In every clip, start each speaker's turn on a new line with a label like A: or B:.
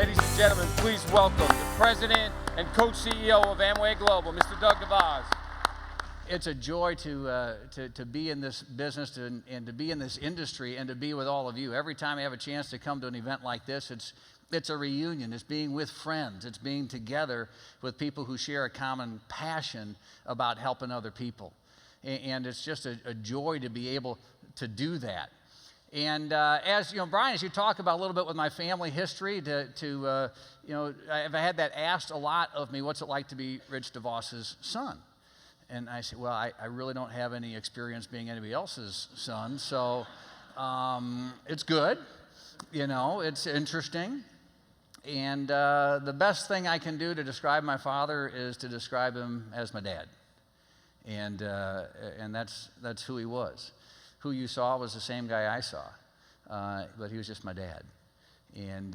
A: Ladies and gentlemen, please welcome the President and Co-CEO of Amway Global, Mr. Doug DeVos.
B: It's a joy to be in this business and to be in this industry and to be with all of you. Every time I have a chance to come to an event like this, it's a reunion. It's being with friends. It's being together with people who share a common passion about helping other people. And it's just a joy to be able to do that. And as you know, Brian, as you talk about a little bit with my family history, I've had that asked a lot of me. What's it like to be Rich DeVos's son? And I said, well, I really don't have any experience being anybody else's son, so it's good. You know, it's interesting. And the best thing I can do to describe my father is to describe him as my dad. And that's who he was. Who you saw was the same guy I saw, but he was just my dad. And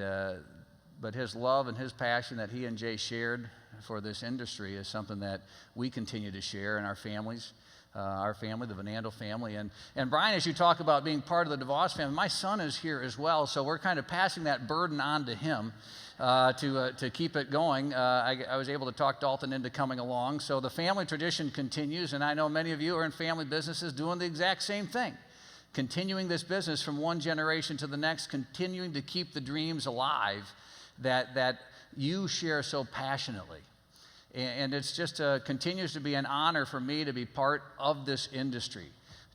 B: but his love and his passion that he and Jay shared for this industry is something that we continue to share in our families, the Vanandel family. And Brian, as you talk about being part of the DeVos family, my son is here as well, so we're kind of passing that burden on to him to keep it going. I was able to talk Dalton into coming along, so the family tradition continues, and I know many of you are in family businesses doing the exact same thing, continuing this business from one generation to the next, continuing to keep the dreams alive that you share so passionately. And it's just continues to be an honor for me to be part of this industry,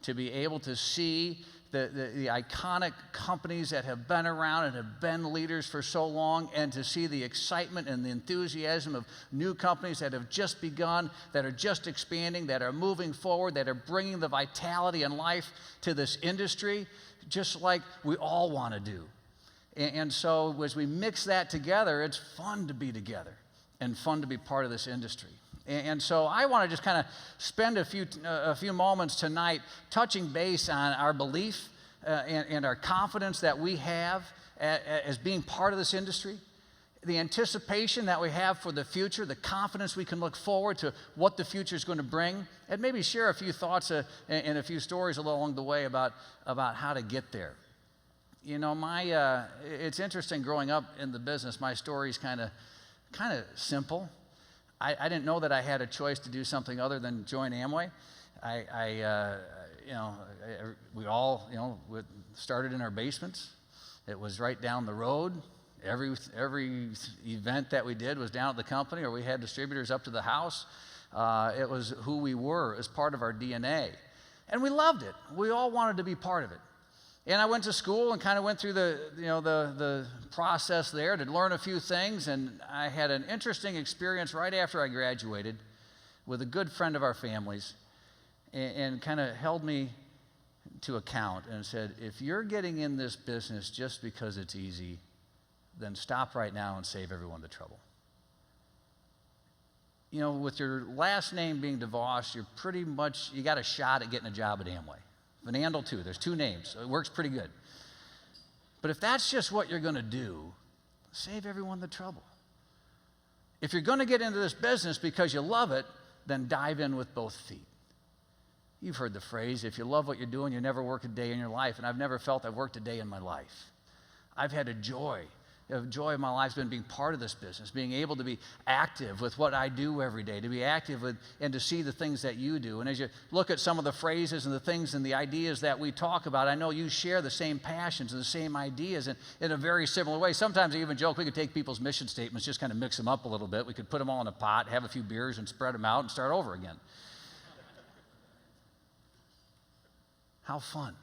B: to be able to see the iconic companies that have been around and have been leaders for so long, and to see the excitement and the enthusiasm of new companies that have just begun, that are just expanding, that are moving forward, that are bringing the vitality and life to this industry, just like we all want to do. And so as we mix that together, it's fun to be together and fun to be part of this industry. And so I want to just kind of spend a few moments tonight touching base on our belief and our confidence that we have as being part of this industry, the anticipation that we have for the future, the confidence we can look forward to what the future is going to bring, and maybe share a few thoughts and a few stories along the way about how to get there. You know, it's interesting growing up in the business. My story's kind of simple. I didn't know that I had a choice to do something other than join Amway. We all, started in our basements. It was right down the road. Every event that we did was down at the company, or we had distributors up to the house. It was who we were as part of our DNA. And we loved it. We all wanted to be part of it. And I went to school and kind of went through the process there to learn a few things. And I had an interesting experience right after I graduated with a good friend of our family's, and kind of held me to account and said, if you're getting in this business just because it's easy, then stop right now and save everyone the trouble. You know, with your last name being DeVos, you got a shot at getting a job at Amway. Vanandel too, there's two names, so it works pretty good. But if that's just what you're going to do, save everyone the trouble. If you're going to get into this business because you love it, then dive in with both feet. You've heard the phrase, if you love what you're doing, you never work a day in your life. And I've never felt I've worked a day in my life. I've had a joy. The joy of my life has been being part of this business, being able to be active with what I do every day, to be active with and to see the things that you do. And as you look at some of the phrases and the things and the ideas that we talk about, I know you share the same passions and the same ideas in a very similar way. Sometimes I even joke we could take people's mission statements, just kind of mix them up a little bit. We could put them all in a pot, have a few beers, and spread them out and start over again. How fun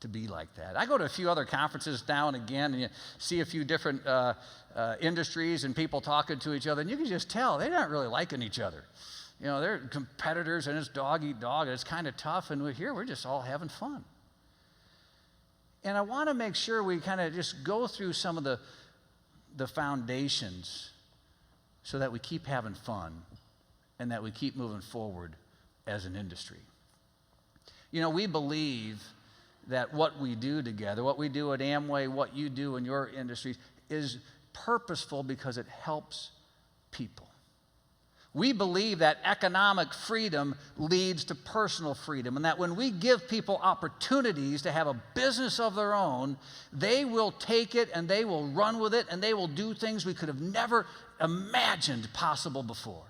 B: to be like that. I go to a few other conferences now and again, and you see a few different industries and people talking to each other, and you can just tell they're not really liking each other. You know, they're competitors, and it's dog eat dog, and it's kind of tough, and we're just all having fun. And I want to make sure we kind of just go through some of the foundations so that we keep having fun and that we keep moving forward as an industry. You know, we believe that what we do together, what we do at Amway, what you do in your industries, is purposeful because it helps people. We believe that economic freedom leads to personal freedom, and that when we give people opportunities to have a business of their own, they will take it and they will run with it and they will do things we could have never imagined possible before.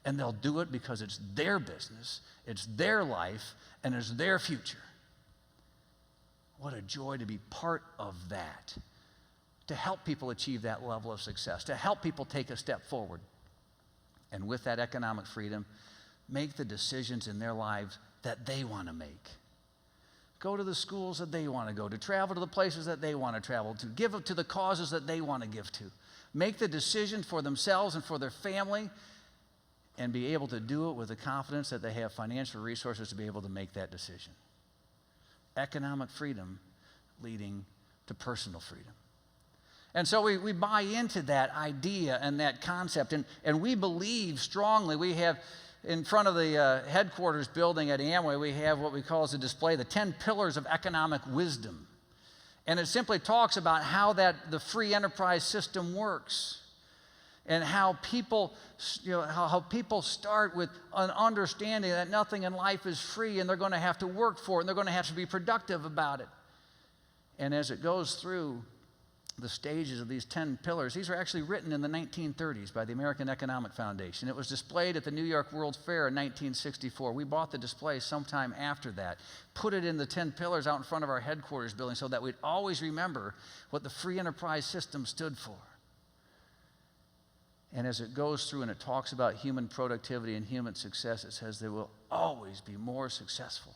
B: And they'll do it because it's their business, it's their life, and it's their future. What a joy to be part of that, to help people achieve that level of success, to help people take a step forward. And with that economic freedom, make the decisions in their lives that they want to make. Go to the schools that they want to go to, travel to the places that they want to travel to, give to the causes that they want to give to. Make the decision for themselves and for their family, and be able to do it with the confidence that they have financial resources to be able to make that decision. Economic freedom leading to personal freedom. And so we buy into that idea and that concept, and we believe strongly. We have in front of the headquarters building at Amway, we have what we call as a display, the 10 pillars of economic wisdom. And it simply talks about how the free enterprise system works, and how people, how people start with an understanding that nothing in life is free, and they're going to have to work for it, and they're going to have to be productive about it. And as it goes through the stages of these 10 pillars, these were actually written in the 1930s by the American Economic Foundation. It was displayed at the New York World's Fair in 1964. We bought the display sometime after that, put it in the 10 pillars out in front of our headquarters building so that we'd always remember what the free enterprise system stood for. And as it goes through and it talks about human productivity and human success, it says they will always be more successful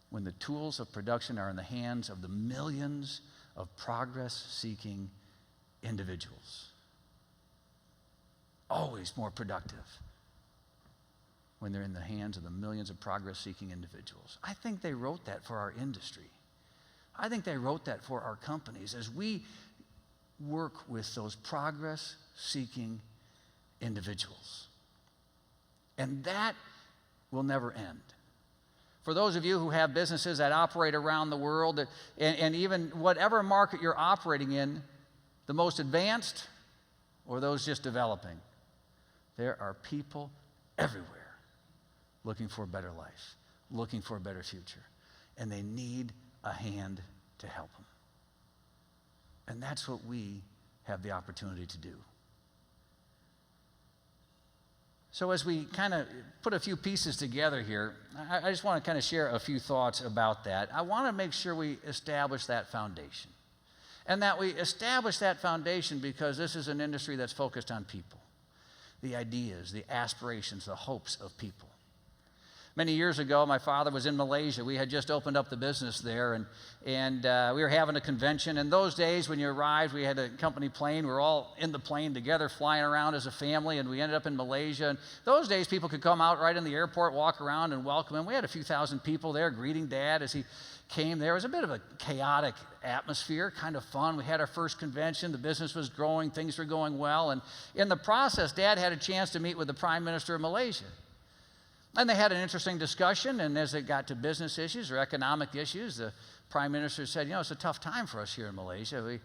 B: when the tools of production are in the hands of the millions of progress-seeking individuals. Always more productive when they're in the hands of the millions of progress-seeking individuals. I think they wrote that for our industry. I think they wrote that for our companies as we work with those progress-seeking individuals. And that will never end. For those of you who have businesses that operate around the world, and even whatever market you're operating in, the most advanced or those just developing, there are people everywhere looking for a better life, looking for a better future, and they need a hand to help them. And that's what we have the opportunity to do. So as we kind of put a few pieces together here, I just want to kind of share a few thoughts about that. I want to make sure we establish that foundation. And that we establish that foundation because this is an industry that's focused on people, the ideas, the aspirations, the hopes of people. Many years ago, my father was in Malaysia. We had just opened up the business there, and we were having a convention. In those days, when you arrived, we had a company plane. We were all in the plane together, flying around as a family, and we ended up in Malaysia. And those days, people could come out right in the airport, walk around, and welcome him. We had a few thousand people there greeting Dad as he came there. It was a bit of a chaotic atmosphere, kind of fun. We had our first convention. The business was growing. Things were going well. And in the process, Dad had a chance to meet with the Prime Minister of Malaysia. And they had an interesting discussion, and as it got to business issues or economic issues, the Prime Minister said, it's a tough time for us here in Malaysia.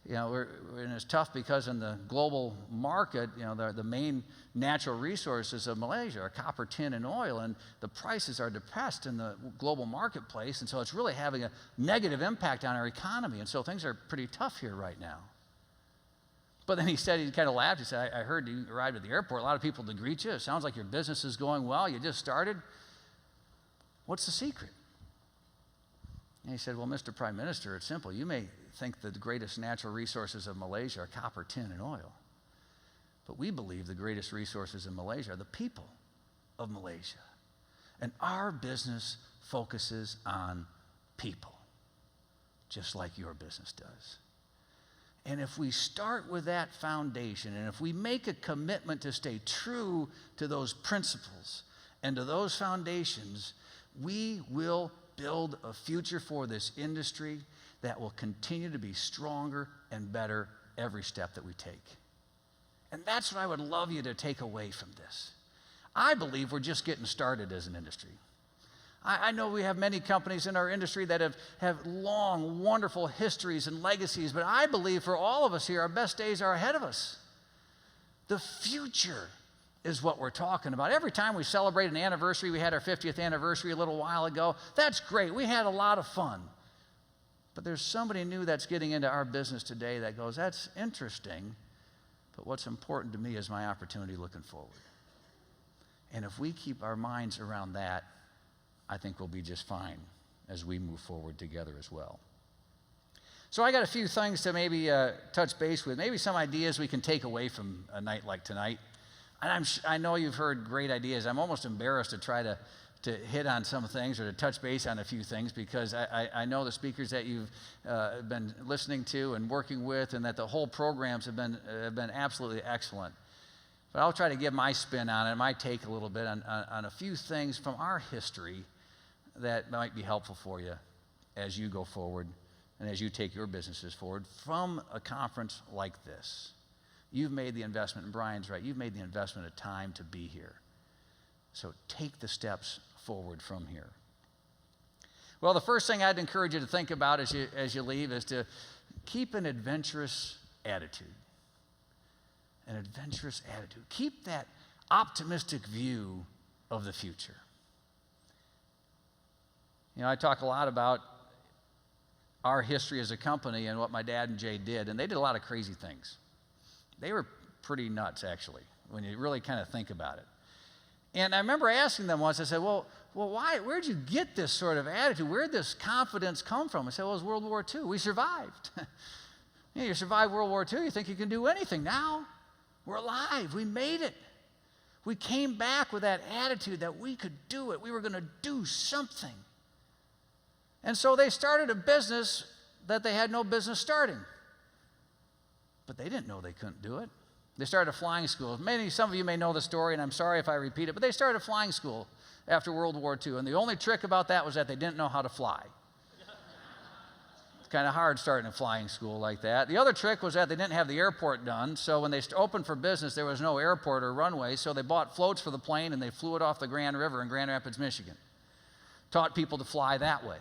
B: And it's tough because in the global market, the main natural resources of Malaysia are copper, tin, and oil, and the prices are depressed in the global marketplace, and so it's really having a negative impact on our economy, and so things are pretty tough here right now. But then he kind of laughed. He said, I heard you arrived at the airport, a lot of people to greet you. It sounds like your business is going well. You just started. What's the secret? And he said, well, Mr. Prime Minister, it's simple. You may think that the greatest natural resources of Malaysia are copper, tin, and oil. But we believe the greatest resources in Malaysia are the people of Malaysia. And our business focuses on people, just like your business does. And if we start with that foundation, and if we make a commitment to stay true to those principles and to those foundations, we will build a future for this industry that will continue to be stronger and better every step that we take. And that's what I would love you to take away from this. I believe we're just getting started as an industry. I know we have many companies in our industry that have long, wonderful histories and legacies, but I believe for all of us here, our best days are ahead of us. The future is what we're talking about. Every time we celebrate an anniversary, we had our 50th anniversary a little while ago. That's great. We had a lot of fun. But there's somebody new that's getting into our business today that goes, that's interesting, but what's important to me is my opportunity looking forward. And if we keep our minds around that, I think we'll be just fine as we move forward together as well. So I got a few things to maybe touch base with, maybe some ideas we can take away from a night like tonight. And I know you've heard great ideas. I'm almost embarrassed to try to hit on some things or to touch base on a few things because I know the speakers that you've been listening to and working with, and that the whole programs have been absolutely excellent. But I'll try to give my spin on it, my take a little bit on a few things from our history that might be helpful for you as you go forward and as you take your businesses forward from a conference like this. You've made the investment, and Brian's right, you've made the investment of time to be here. So take the steps forward from here. Well, the first thing I'd encourage you to think about as you leave is to keep an adventurous attitude. An adventurous attitude. Keep that optimistic view of the future. You know, I talk a lot about our history as a company and what my dad and Jay did, and they did a lot of crazy things. They were pretty nuts, actually, when you really kind of think about it. And I remember asking them once, I said, well, why? Where'd you get this sort of attitude? Where'd this confidence come from? I said, well, it was World War II. We survived. You survived World War II, you think you can do anything. Now, we're alive. We made it. We came back with that attitude that we could do it. We were going to do something. And so they started a business that they had no business starting. But they didn't know they couldn't do it. They started a flying school. Some of you may know the story, and I'm sorry if I repeat it, but they started a flying school after World War II. And the only trick about that was that they didn't know how to fly. It's kind of hard starting a flying school like that. The other trick was that they didn't have the airport done. So when they opened for business, there was no airport or runway. So they bought floats for the plane, and they flew it off the Grand River in Grand Rapids, Michigan. Taught people to fly that way.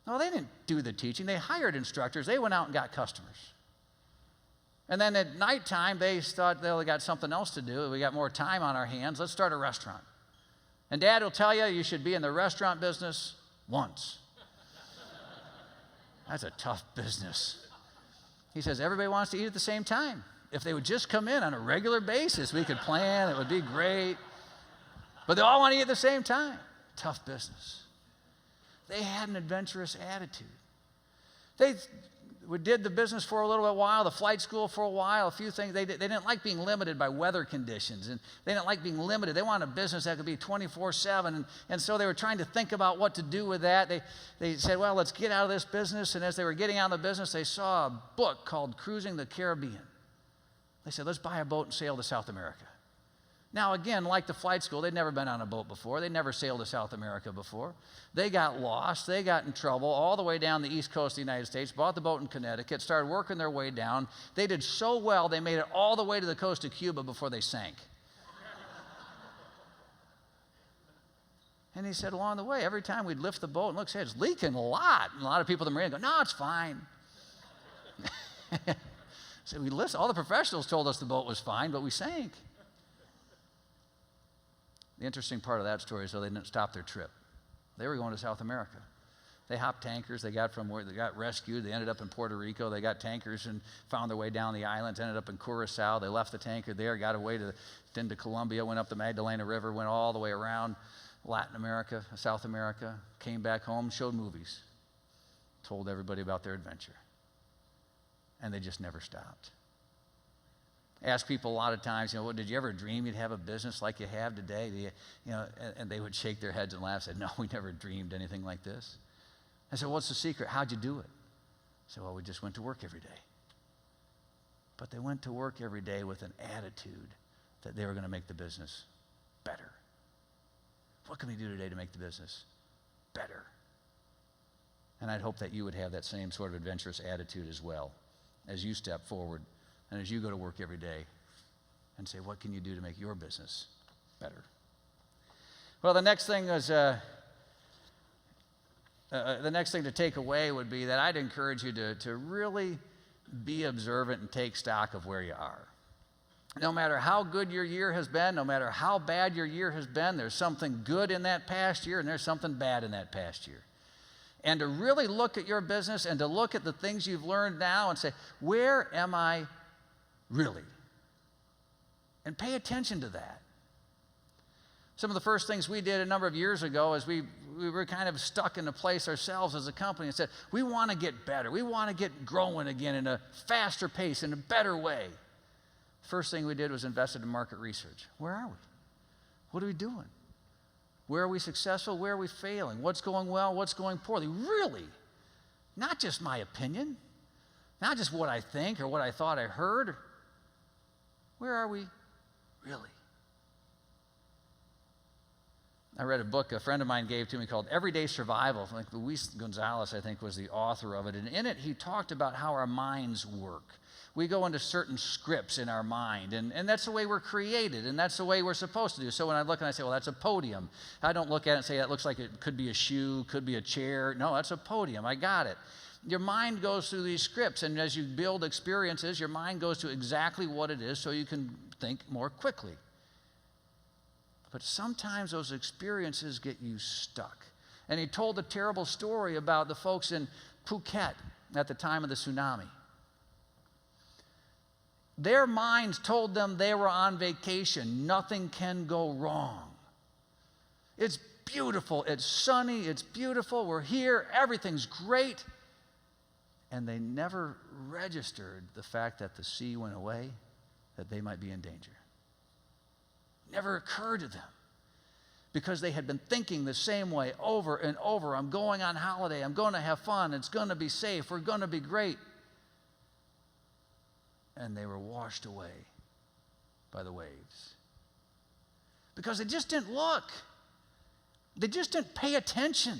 B: No, they didn't do the teaching. They hired instructors. They went out and got customers. And then at nighttime, they thought they got something else to do. We got more time on our hands. Let's start a restaurant. And Dad will tell you should be in the restaurant business once. That's a tough business. He says, everybody wants to eat at the same time. If they would just come in on a regular basis, we could plan. It would be great. But they all want to eat at the same time. Tough business. They had an adventurous attitude. They did the business for a little bit while, the flight school for a while, a few things. They didn't like being limited by weather conditions, and they didn't like being limited. They wanted a business that could be 24/7, and so they were trying to think about what to do with that. They said, well, let's get out of this business, and as they were getting out of the business, they saw a book called Cruising the Caribbean. They said, let's buy a boat and sail to South America. Now, again, like the flight school, they'd never been on a boat before. They'd never sailed to South America before. They got lost. They got in trouble all the way down the east coast of the United States, bought the boat in Connecticut, started working their way down. They did so well, they made it all the way to the coast of Cuba before they sank. And he said along the way, every time we'd lift the boat and look, say, it's leaking a lot. And a lot of people in the marine go, no, it's fine. So we listened. All the professionals told us the boat was fine, but we sank. The interesting part of that story is though they didn't stop their trip. They were going to South America. They hopped tankers. They got from where they got rescued. They ended up in Puerto Rico. They got tankers and found their way down the islands, ended up in Curacao. They left the tanker there, got away into Colombia, went up the Magdalena River, went all the way around Latin America, South America, came back home, showed movies, told everybody about their adventure. And they just never stopped. Ask people a lot of times, well, did you ever dream you'd have a business like you have today? And they would shake their heads and laugh, said, no, we never dreamed anything like this. I said, what's the secret? How'd you do it? I said, well, we just went to work every day. But they went to work every day with an attitude that they were going to make the business better. What can we do today to make the business better? And I'd hope that you would have that same sort of adventurous attitude as well as you step forward and as you go to work every day and say, what can you do to make your business better? Well, the next thing to take away would be that I'd encourage you to really be observant and take stock of where you are. No matter how good your year has been, no matter how bad your year has been, there's something good in that past year and there's something bad in that past year. And to really look at your business and to look at the things you've learned now and say, where am I really? And pay attention to that. Some of the first things we did a number of years ago is we were kind of stuck in a place ourselves as a company and said, we want to get better. We want to get growing again in a faster pace, in a better way. First thing we did was invested in market research. Where are we? What are we doing? Where are we successful? Where are we failing? What's going well? What's going poorly? Really, not just my opinion, not just what I think or what I thought I heard. Where are we really? I read a book a friend of mine gave to me called Everyday Survival. Like Luis Gonzalez, I think, was the author of it. And in it, he talked about how our minds work. We go into certain scripts in our mind, and that's the way we're created, and that's the way we're supposed to do. So when I look and I say, well, that's a podium, I don't look at it and say, that looks like it could be a shoe, could be a chair. No, that's a podium. I got it. Your mind goes through these scripts, and as you build experiences, your mind goes to exactly what it is so you can think more quickly. But sometimes those experiences get you stuck. And he told a terrible story about the folks in Phuket at the time of the tsunami. Their minds told them they were on vacation. Nothing can go wrong. It's beautiful. It's sunny. It's beautiful. We're here. Everything's great. And they never registered the fact that the sea went away, that they might be in danger. Never occurred to them because they had been thinking the same way over and over. I'm going on holiday. I'm going to have fun. It's going to be safe. We're going to be great. And they were washed away by the waves because they just didn't look. They just didn't pay attention.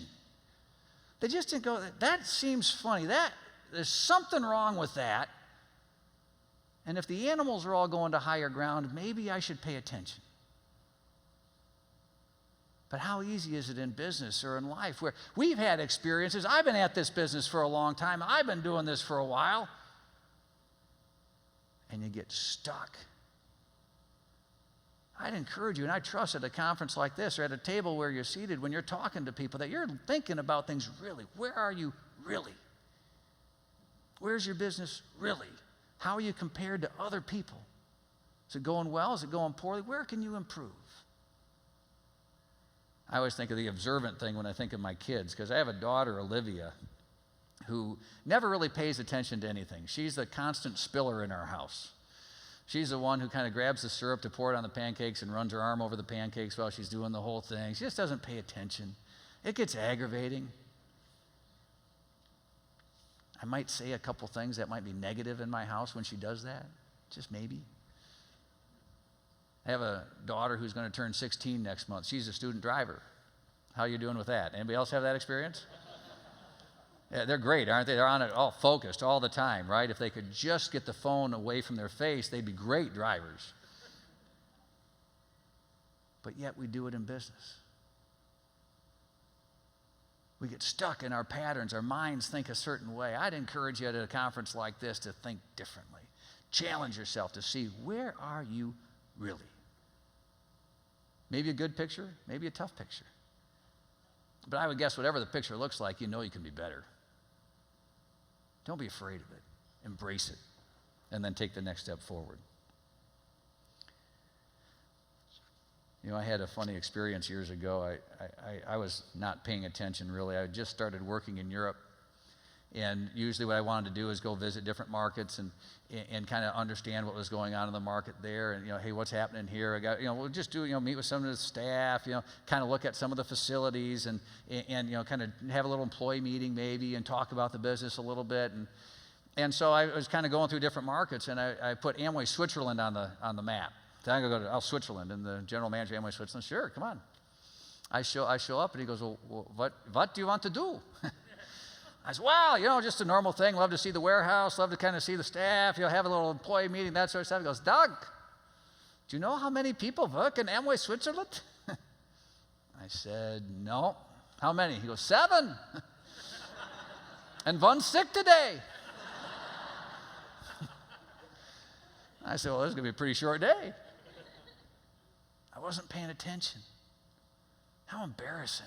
B: They just didn't go, that seems funny. There's something wrong with that. And if the animals are all going to higher ground, maybe I should pay attention. But how easy is it in business or in life where we've had experiences? I've been at this business for a long time. I've been doing this for a while. And you get stuck. I'd encourage you, and I trust at a conference like this or at a table where you're seated, when you're talking to people, that you're thinking about things really. Where are you really? Where's your business really? How are you compared to other people? Is it going well? Is it going poorly? Where can you improve? I always think of the observant thing when I think of my kids, because I have a daughter, Olivia, who never really pays attention to anything. She's the constant spiller in our house. She's the one who kind of grabs the syrup to pour it on the pancakes and runs her arm over the pancakes while she's doing the whole thing. She just doesn't pay attention. It gets aggravating. I might say a couple things that might be negative in my house when she does that, just maybe. I have a daughter who's going to turn 16 next month. She's a student driver. How are you doing with that? Anybody else have that experience? Yeah, they're great, aren't they? They're on it, all focused all the time, right? If they could just get the phone away from their face, they'd be great drivers. But yet we do it in business. We get stuck in our patterns. Our minds think a certain way. I'd encourage you at a conference like this to think differently. Challenge yourself to see, where are you really? Maybe a good picture, maybe a tough picture. But I would guess whatever the picture looks like, you know you can be better. Don't be afraid of it. Embrace it. And then take the next step forward. You know, I had a funny experience years ago. I was not paying attention, really. I had just started working in Europe. And usually what I wanted to do is go visit different markets and kind of understand what was going on in the market there. And, hey, what's happening here? We'll just do, meet with some of the staff, kind of look at some of the facilities and kind of have a little employee meeting maybe and talk about the business a little bit. And so I was kind of going through different markets, and I put Amway Switzerland on the map. So I'm going to go to Switzerland, and the general manager of Amway Switzerland, sure, come on. I show up, and he goes, well, what do you want to do? I said, well, just a normal thing. Love to see the warehouse, love to kind of see the staff, have a little employee meeting, that sort of stuff. He goes, Doug, do you know how many people work in Amway Switzerland? I said, no. How many? He goes, 7. And one's sick today. I said, well, this is going to be a pretty short day. I wasn't paying attention. How embarrassing.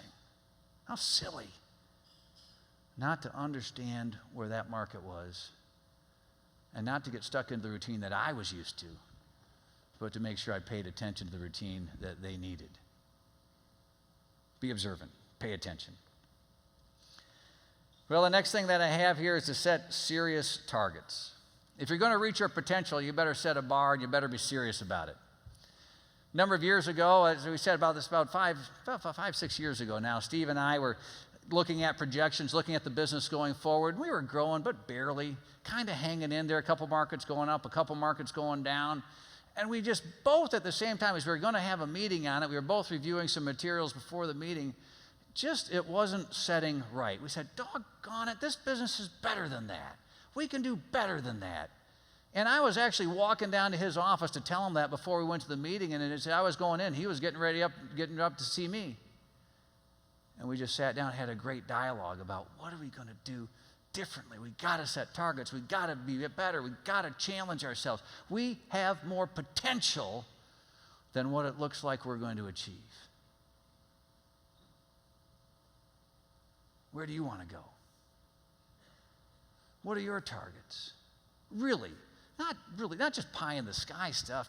B: How silly. Not to understand where that market was and not to get stuck into the routine that I was used to, but to make sure I paid attention to the routine that they needed. Be observant. Pay attention. Well, the next thing that I have here is to set serious targets. If you're going to reach your potential, you better set a bar and you better be serious about it. A number of years ago, as we said about this, about 6 years ago now, Steve and I were looking at projections, looking at the business going forward. We were growing, but barely, kind of hanging in there. A couple markets going up, a couple markets going down. And we just both at the same time, as we were going to have a meeting on it, we were both reviewing some materials before the meeting, it wasn't setting right. We said, doggone it, this business is better than that. We can do better than that. And I was actually walking down to his office to tell him that before we went to the meeting, and as I was going in, he was getting up to see me. And we just sat down and had a great dialogue about what are we going to do differently. We got to set targets. We got to be better. We got to challenge ourselves. We have more potential than what it looks like we're going to achieve. Where do you want to go? What are your targets? Really, not just pie in the sky stuff.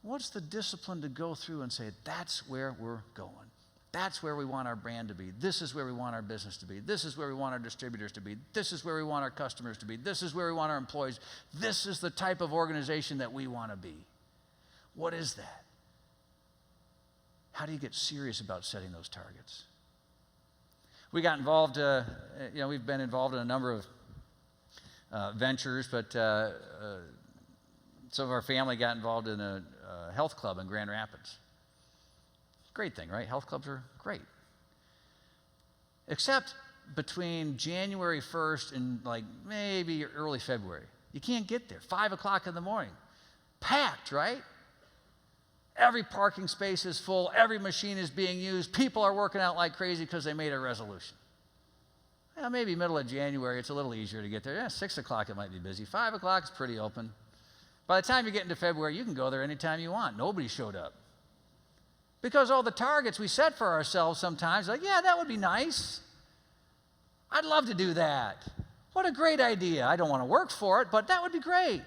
B: What's the discipline to go through and say, that's where we're going. That's where we want our brand to be. This is where we want our business to be. This is where we want our distributors to be. This is where we want our customers to be. This is where we want our employees. This is the type of organization that we want to be. What is that? How do you get serious about setting those targets? We got involved, we've been involved in a number of ventures, but some of our family got involved in a health club in Grand Rapids. Great thing, right? Health clubs are great. Except between January 1st and maybe early February. You can't get there. 5 o'clock in the morning. Packed, right? Every parking space is full. Every machine is being used. People are working out like crazy because they made a resolution. Well, maybe middle of January, it's a little easier to get there. Yeah, 6 o'clock, it might be busy. 5 o'clock is pretty open. By the time you get into February, you can go there anytime you want. Nobody showed up. Because all the targets we set for ourselves sometimes, yeah, that would be nice. I'd love to do that. What a great idea. I don't want to work for it, but that would be great.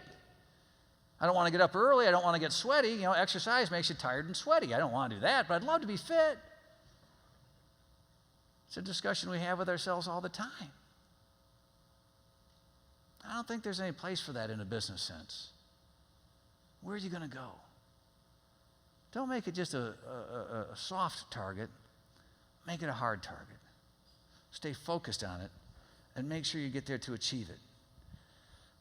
B: I don't want to get up early. I don't want to get sweaty. Exercise makes you tired and sweaty. I don't want to do that, but I'd love to be fit. It's a discussion we have with ourselves all the time. I don't think there's any place for that in a business sense. Where are you going to go? Don't make it just a soft target. Make it a hard target. Stay focused on it and make sure you get there to achieve it.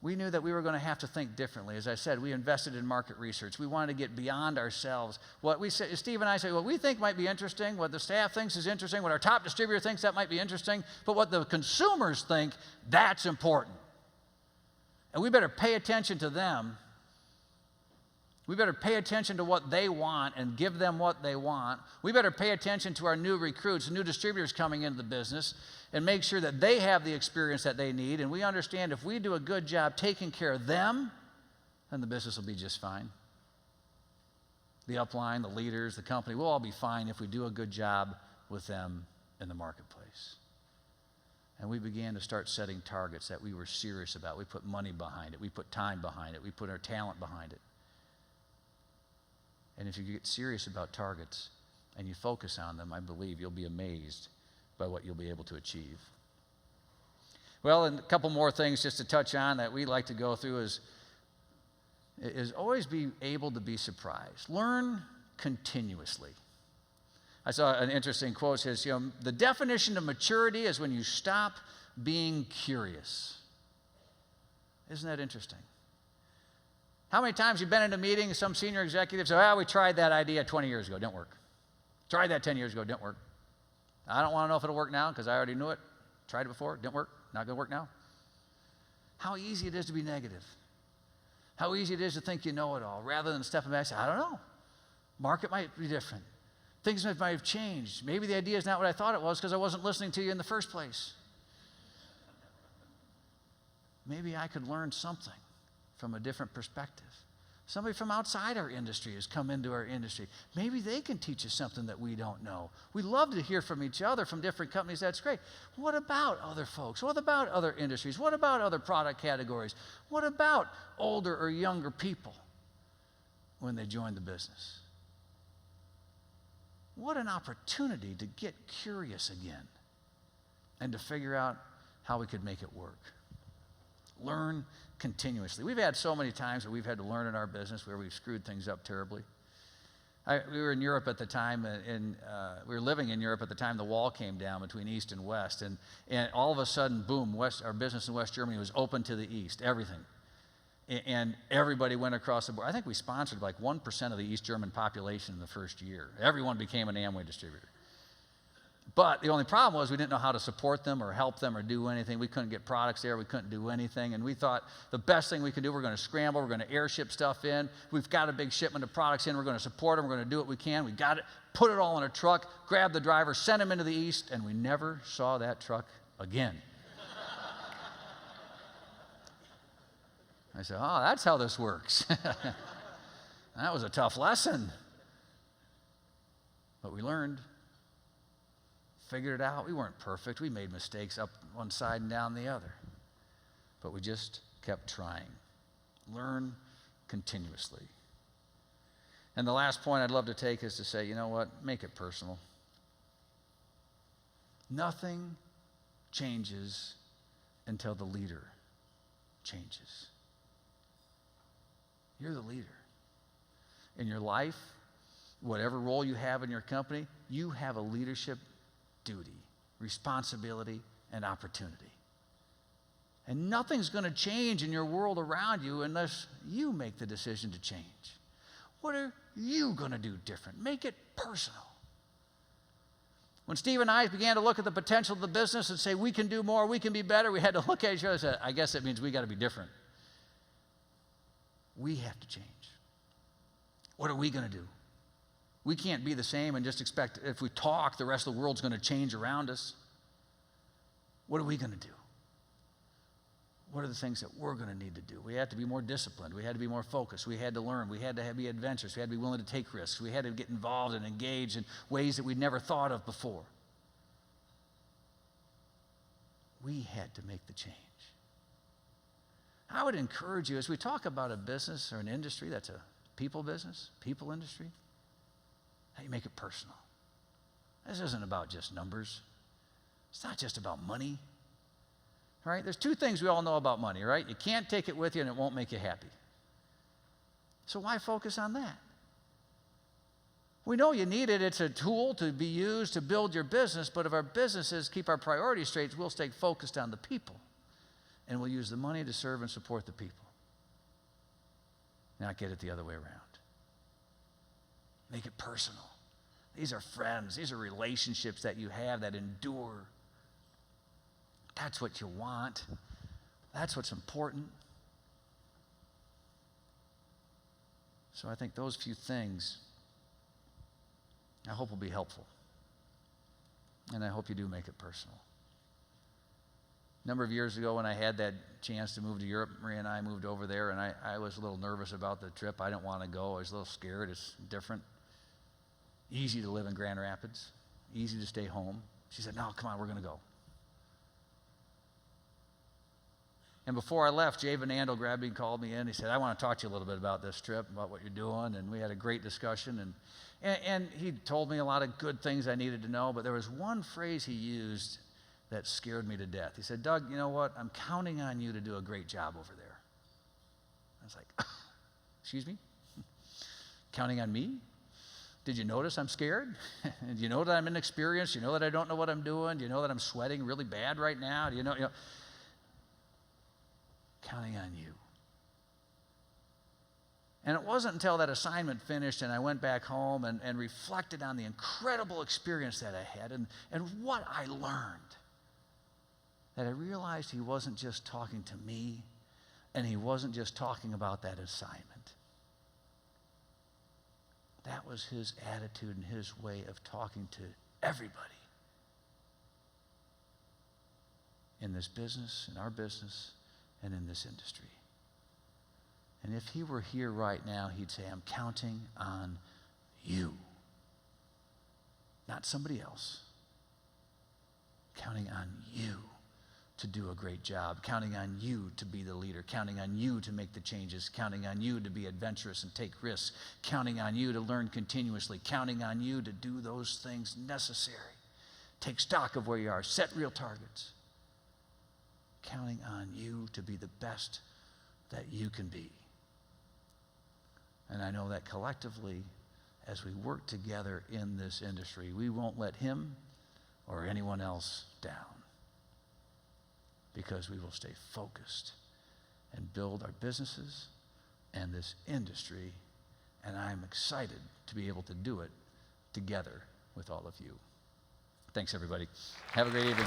B: We knew that we were going to have to think differently. As I said, we invested in market research. We wanted to get beyond ourselves. What we said, Steve and I say, what we think might be interesting, what the staff thinks is interesting, what our top distributor thinks that might be interesting, but what the consumers think, that's important. And we better pay attention to them. We better pay attention to what they want and give them what they want. We better pay attention to our new recruits, new distributors coming into the business, and make sure that they have the experience that they need. And we understand if we do a good job taking care of them, then the business will be just fine. The upline, the leaders, the company, we'll all be fine if we do a good job with them in the marketplace. And we began to start setting targets that we were serious about. We put money behind it. We put time behind it. We put our talent behind it. And if you get serious about targets and you focus on them, I believe you'll be amazed by what you'll be able to achieve. Well, and a couple more things just to touch on that we like to go through is always be able to be surprised. Learn continuously. I saw an interesting quote that says, the definition of maturity is when you stop being curious. Isn't that interesting? How many times you've been in a meeting, some senior executives say, we tried that idea 20 years ago, didn't work. Tried that 10 years ago, didn't work. I don't want to know if it'll work now because I already knew it. Tried it before, didn't work, not going to work now. How easy it is to be negative. How easy it is to think you know it all rather than stepping back and say, I don't know. Market might be different. Things might have changed. Maybe the idea is not what I thought it was because I wasn't listening to you in the first place. Maybe I could learn something from a different perspective. Somebody from outside our industry has come into our industry. Maybe they can teach us something that we don't know. We love to hear from each other, from different companies. That's great. What about other folks? What about other industries? What about other product categories? What about older or younger people when they join the business? What an opportunity to get curious again and to figure out how we could make it work. Learn continuously. We've had so many times where we've had to learn in our business where we've screwed things up terribly. We were in Europe at the time, and we were living in Europe at the time the wall came down between East and West, and all of a sudden, boom, our business in West Germany was open to the East, everything. And everybody went across the board. I think we sponsored like 1% of the East German population in the first year. Everyone became an Amway distributor. But the only problem was we didn't know how to support them or help them or do anything. We couldn't get products there. We couldn't do anything. And we thought the best thing we could do, we're going to scramble. We're going to airship stuff in. We've got a big shipment of products in. We're going to support them. We're going to do what we can. We got it, put it all in a truck, grab the driver, send him into the East, and we never saw that truck again. I said, oh, that's how this works. That was a tough lesson. But we learned. Figured it out. We weren't perfect. We made mistakes up one side and down the other. But we just kept trying. Learn continuously. And the last point I'd love to take is to say, you know what? Make it personal. Nothing changes until the leader changes. You're the leader. In your life, whatever role you have in your company, you have a leadership duty, responsibility, and opportunity. And nothing's going to change in your world around you unless you make the decision to change. What are you going to do different? Make it personal. When Steve and I began to look at the potential of the business and say, we can do more, we can be better, we had to look at each other and say, I guess that means we got to be different. We have to change. What are we going to do? We can't be the same and just expect if we talk, the rest of the world's going to change around us. What are we going to do? What are the things that we're going to need to do? We had to be more disciplined. We had to be more focused. We had to learn. We had to be adventurous. We had to be willing to take risks. We had to get involved and engage in ways that we'd never thought of before. We had to make the change. I would encourage you, as we talk about a business or an industry that's a people business, people industry, how you make it personal. This isn't about just numbers. It's not just about money. All right? There's two things we all know about money, right? You can't take it with you and it won't make you happy. So why focus on that? We know you need it. It's a tool to be used to build your business, but if our businesses keep our priorities straight, we'll stay focused on the people. And we'll use the money to serve and support the people. Not get it the other way around. Make it personal. These are friends. These are relationships that you have that endure. That's what you want. That's what's important. So I think those few things, I hope will be helpful. And I hope you do make it personal. A number of years ago when I had that chance to move to Europe, Maria and I moved over there, and I was a little nervous about the trip. I didn't want to go. I was a little scared. It's different. Easy to live in Grand Rapids. Easy to stay home. She said, no, come on, we're going to go. And before I left, Jay Van Andel grabbed me and called me in. He said, I want to talk to you a little bit about this trip, about what you're doing. And we had a great discussion. And he told me a lot of good things I needed to know, but there was one phrase he used that scared me to death. He said, Doug, you know what? I'm counting on you to do a great job over there. I was like, excuse me? Counting on me? Did you notice I'm scared? Do you know that I'm inexperienced? Do you know that I don't know what I'm doing? Do you know that I'm sweating really bad right now? Do you know? Counting on you. And it wasn't until that assignment finished and I went back home and reflected on the incredible experience that I had and what I learned that I realized he wasn't just talking to me and he wasn't just talking about that assignment. That was his attitude and his way of talking to everybody in this business, in our business, and in this industry. And if he were here right now, he'd say, I'm counting on you. Not somebody else. Counting on you to do a great job, counting on you to be the leader, counting on you to make the changes, counting on you to be adventurous and take risks, counting on you to learn continuously, counting on you to do those things necessary. Take stock of where you are, set real targets. Counting on you to be the best that you can be. And I know that collectively, as we work together in this industry, we won't let him or anyone else down, because we will stay focused and build our businesses and this industry, and I'm excited to be able to do it together with all of you. Thanks, everybody. Have a great evening.